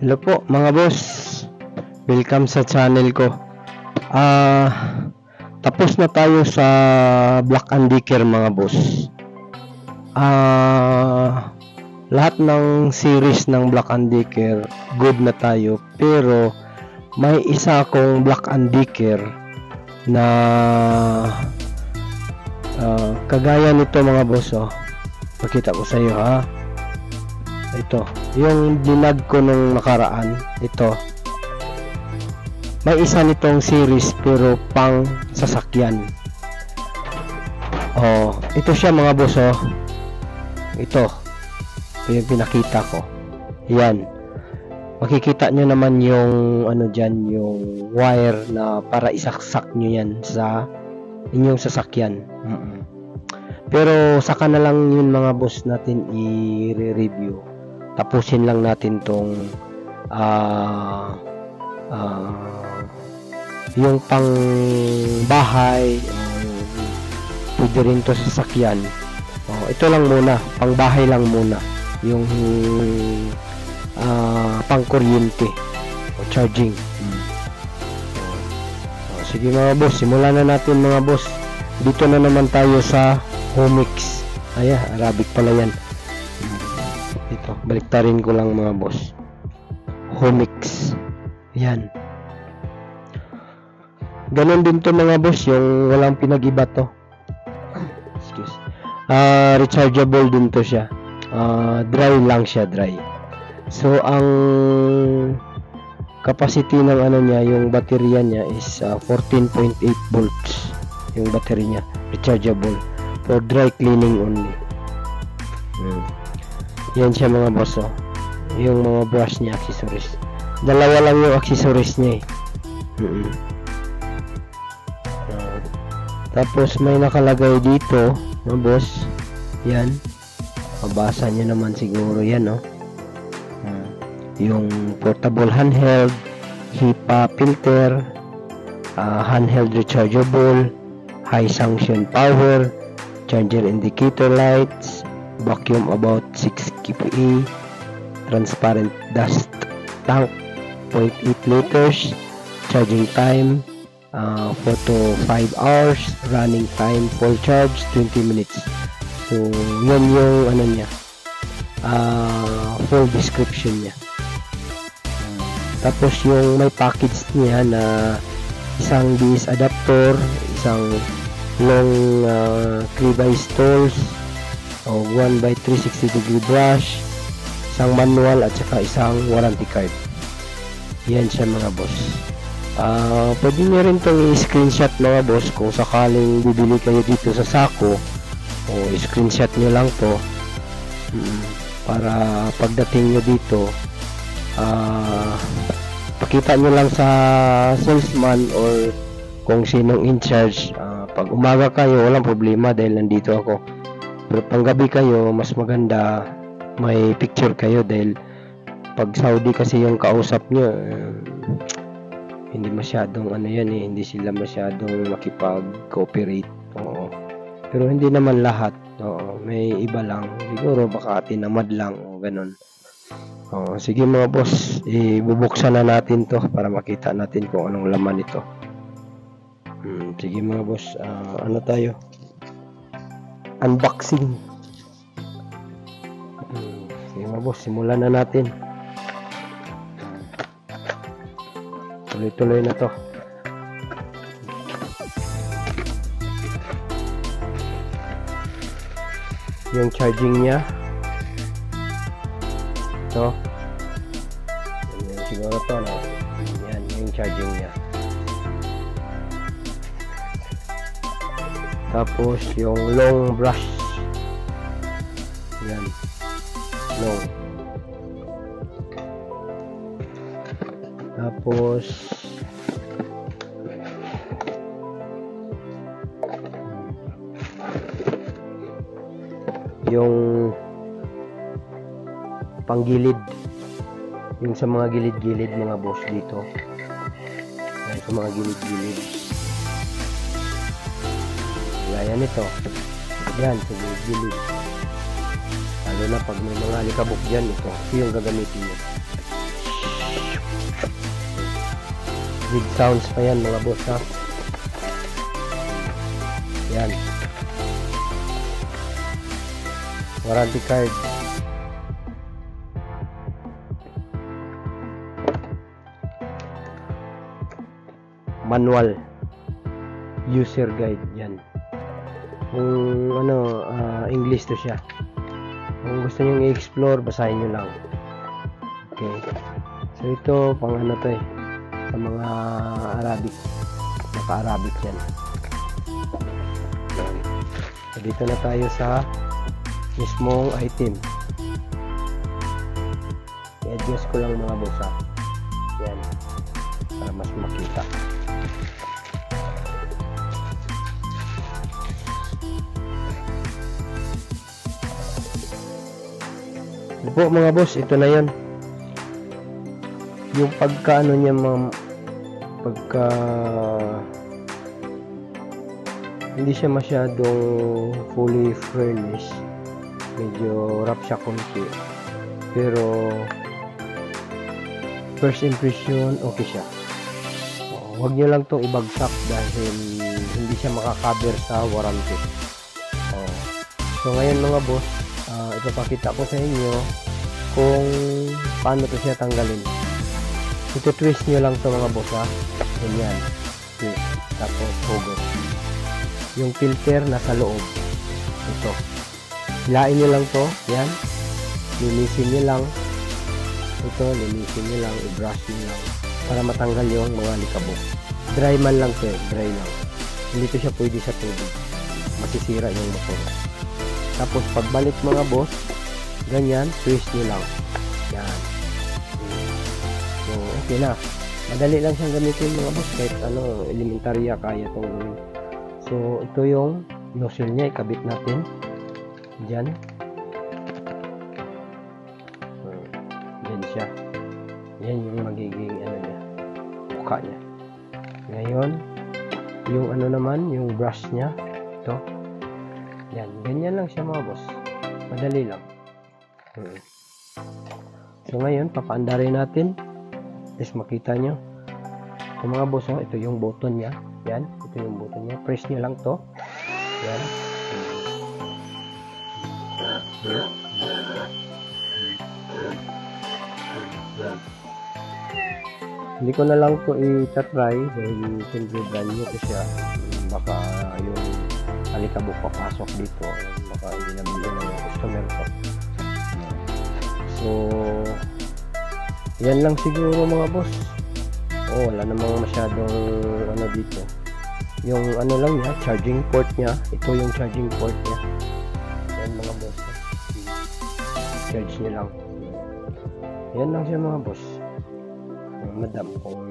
Hello po mga boss, welcome sa channel ko. Tapos na tayo sa Black & Decker mga boss. Lahat ng series ng Black & Decker good na tayo, pero may isa akong Black & Decker na kagaya nito mga boss. Pakita ko sa iyo ha. Ito, yung dinag ko nung nakaraan. Ito, may isa nitong series pero pang sasakyan. Ito siya mga boss. Ito yung pinakita ko. Yan, makikita nyo naman yung ano dyan, yung wire na para isaksak nyo yan sa inyong sasakyan. Pero saka na lang yun mga boss natin i-review. Tapusin lang natin tong yung pang bahay, pwede rin to sa sasakyan. Ito lang muna, pang bahay lang muna, yung pang kuryente o charging. Sige mga boss, simulan na natin mga boss. Dito na naman tayo sa Homix. Arabic pala yan. Ito, baliktarin ko lang mga boss. Homix. Yan. Ganon din to mga boss, yung walang pinag-iba to. Excuse. Rechargeable din to siya. Dry lang siya, dry. So, ang capacity ng ano niya, yung baterya niya is 14.8 volts. Yung battery niya, rechargeable. For dry cleaning only. Yan siya mga boss. Yung mga brush niya, accessories. Dalawa lang yung accessories niya tapos may nakalagay dito mga boss. Yan, mabasa nyo naman siguro yan. Yung portable handheld, HEPA filter, handheld rechargeable, high function power, charger indicator lights, vacuum about 6 kPa, transparent dust tank 0.8 liters, charging time 4 to 5 hours, running time full charge 20 minutes. So yun yung ano niya, full description niya. Tapos yung may package niya na isang DS adapter, isang long clevis tools, 1x360 degree brush, isang manual at saka isang warranty card. Yan siya mga boss. Pwede nyo rin itong i-screenshot mga boss kung sakaling bibili kayo dito sa Sako, o i-screenshot nyo lang to para pagdating nyo dito pakita nyo lang sa salesman or kung sinong in charge. Pag umaga kayo walang problema dahil nandito ako, pero panggabi kayo mas maganda may picture kayo dahil pag Saudi kasi yung kausap nyo, hindi masyadong ano yan hindi sila masyadong makipag-cooperate. Pero hindi naman lahat. May iba lang siguro, baka tinamad lang o ganun. Sige mga boss, ibubuksan na natin to para makita natin kung anong laman ito. Sige mga boss, ano tayo, unboxing. Sige mga boss, simulan na natin. Tuloy-tuloy na to. Yung charging niya to, yan siguro to, no? Yan yung charging niya. Tapos yung long brush, yan, long. Tapos yung panggilid, yung sa mga gilid-gilid mga boss dito. Yan, sa mga gilid-gilid. Gaya nito. Yan, sa gilid-gilid. Lalo na pag may mga alikabok dyan, ito yung gagamitin nyo. with sounds pa yan mga boss ha. Yan. Warranty card. Manual. User guide. Yan. Kung ano, English to siya. Kung gusto nyo i-explore, basahin nyo lang. Okay. So ito, pang ano to eh. Sa mga Arabic. Naka-Arabic yan. So dito na tayo sa mismong item. I-adjust ko lang mga boss ha. Yan. Para mas makita. Ito po mga boss, ito na yon. Yung pagka ano niya pagka hindi siya masyadong fully furnished, medyo rough siya konti, pero first impression okay siya. Huwag nyo lang itong ibagsak dahil hindi siya makakover sa warranty. So ngayon mga boss, ipapakita ko sa inyo kung paano to siya tanggalin. Ito twist nyo lang to mga boss ha. Ganyan. Twist. Tapos hugot. Yung filter nasa loob. Ito. Hilain nyo lang to. Yan. Linisin nyo lang. Ito. Linisin nyo lang. I-brush nyo lang. Para matanggal yung mga likabok. Dry man lang to eh. Dry lang. Hindi to siya pwede sa tubig. Masisira yung motor. Tapos pagbalik mga boss, ganyan, twist nyo lang. Yan. So, okay na. Madali lang siyang gamitin mga boss. Kahit ano, elementarya kaya itong gawin. So, ito yung nozzle niya. Ikabit natin. Diyan. Diyan siya. Yan yung magiging ano niya. Mukha niya. Ngayon, yung ano naman, yung brush niya. Ito. Yan. Ganyan lang siya mga boss. Madali lang. So ngayon, papaandarin natin. Tapos makita nyo. So mga boss, ito yung button niya. Yan. Ito yung button niya. Press nyo lang to. Yan. Hindi ko na lang to i-try dahil siyempre brand new to siya. Baka yung alikabok papasok dito. Baka hindi na bigyan ng customer ko. So, yan lang siguro mga boss. Wala namang masyadong ano dito. Yung ano lang niya, charging port niya. Ito yung charging port niya. Yan mga boss. Charge niya lang. Yan lang siya mga boss. Madam, kung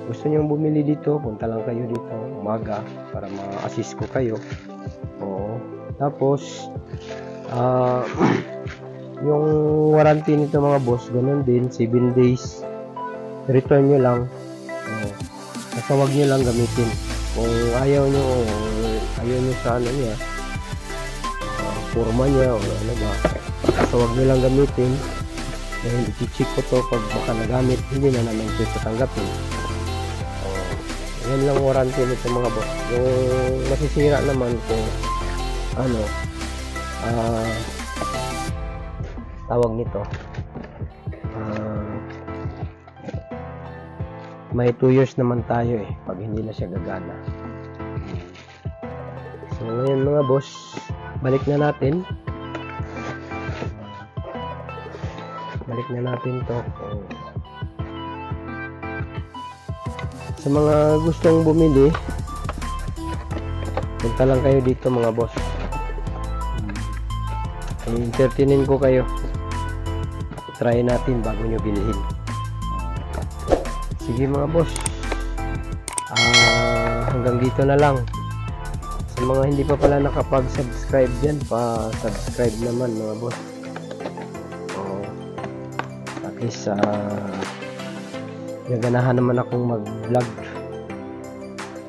gusto nyo bumili dito, punta lang kayo dito umaga para ma-assist ko kayo. Tapos yung warranty nito mga boss, ganun din, 7 days. Return nyo lang. Basta wag nyo lang gamitin. Kung ayaw nyo sa ano niya, forma niya o ano ba, basta wag nyo lang gamitin. Dahil i-check ko to pag baka nagamit, hindi na naman ito tatanggapin. Yan lang warranty nito mga boss. Yung masisira naman kung ano, tawag nito, may 2 years naman tayo pag hindi na siya gagana. So ngayon mga boss, balik na natin to. Sa mga gustong bumili, punta lang kayo dito mga boss. I-entertainin ko kayo. Try natin bago nyo bilhin. Sige mga boss, hanggang dito na lang. Sa mga hindi pa pala nakapag-subscribe dyan, pa-subscribe naman mga boss. At least gaganahan naman akong mag-vlog.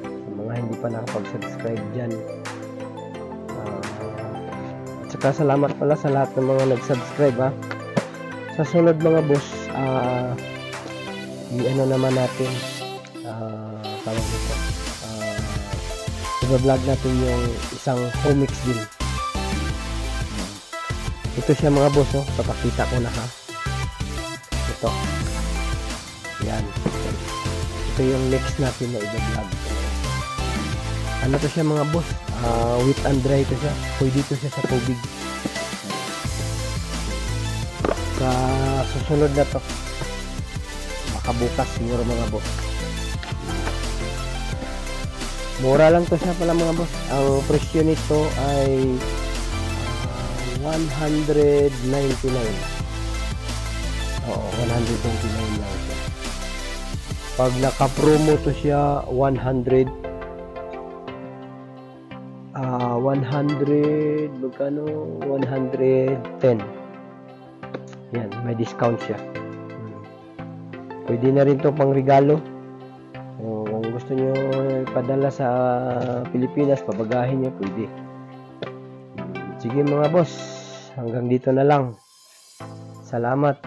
Sa mga hindi pa nakapag-subscribe dyan, at saka salamat pala sa lahat ng mga nag-subscribe ha. Sa sunod mga boss, i-ano naman natin, tawag nito. I-vlog natin yung isang home mix din. Ito siya mga boss, no? Papakita ko na ha. Ito. Yan. Ito yung next natin na i-vlog. Ano to siya mga boss? Wet and dry to siya. Pwede to siya sa tubig. Sa susunod na to. Makabukas siguro mga boss. Mura lang to siya pala mga boss. Ang presyo nito ay 199. Oo, 129 lang siya. Pag naka-promo to siya, 100 magkano? 110. Yan, may discount siya. Pwede na rin to pang regalo. Kung gusto nyo ipadala sa Pilipinas, pabagahin nyo, pwede. Sige mga boss, hanggang dito na lang. Salamat.